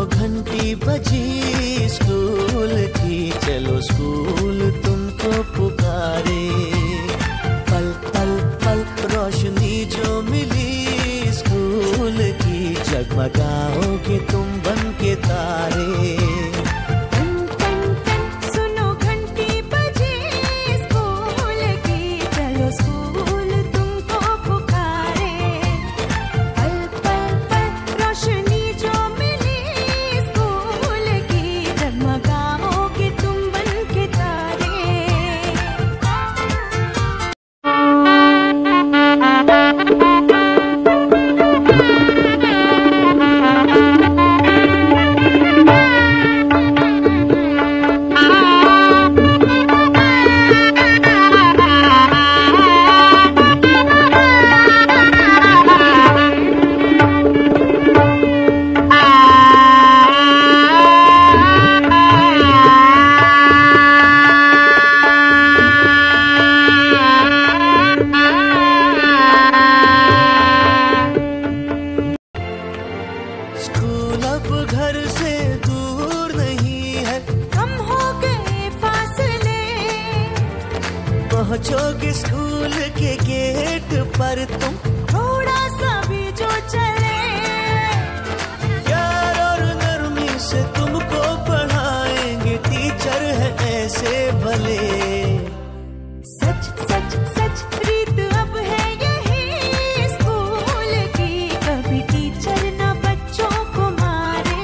घंटी बजी स्कूल की, चलो स्कूल तुमको पुकारे। पल पल पल रोशनी जो मिली स्कूल की, जगमगाओगे तुम बन के तारे। पहुंचोगे स्कूल के गेट पर तुम, थोड़ा सा भी जो चले। प्यार और नरमी से तुमको पढ़ाएंगे, टीचर है ऐसे भले। सच सच सच रीत अब है यही स्कूल की, कभी टीचर न बच्चों को मारे।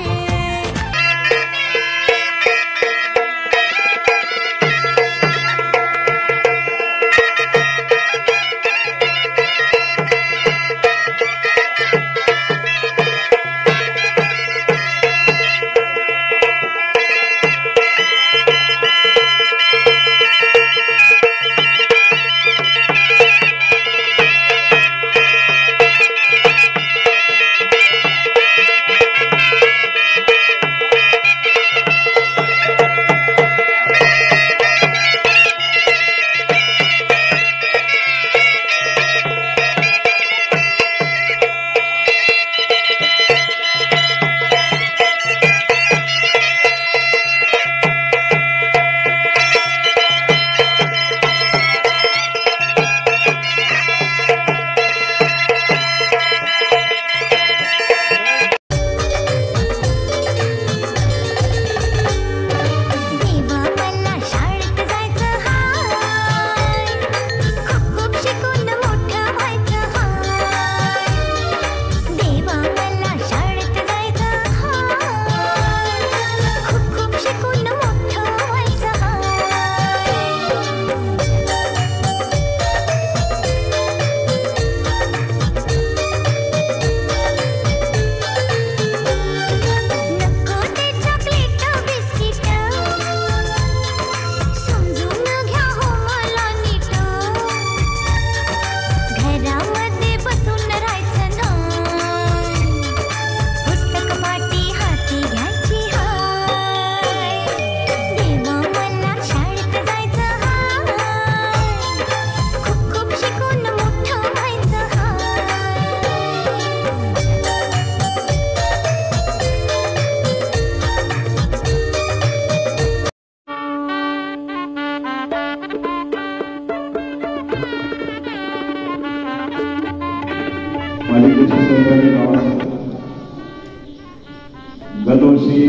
गतवर्षी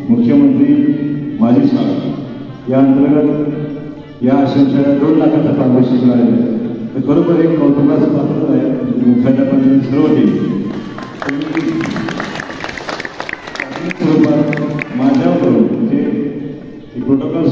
मुख्यमंत्री माझी शाळा या अंतर्गत या आश्रमशाळेत 2 लाखाचा पारितोषिक मिळाले। तर खरोखर एक कौतुकाचं पात्र आहे मुख्याध्यापकांनी सर्व केली। स्वरूपात माझ्याबरोबर म्हणजे प्रोटोकॉल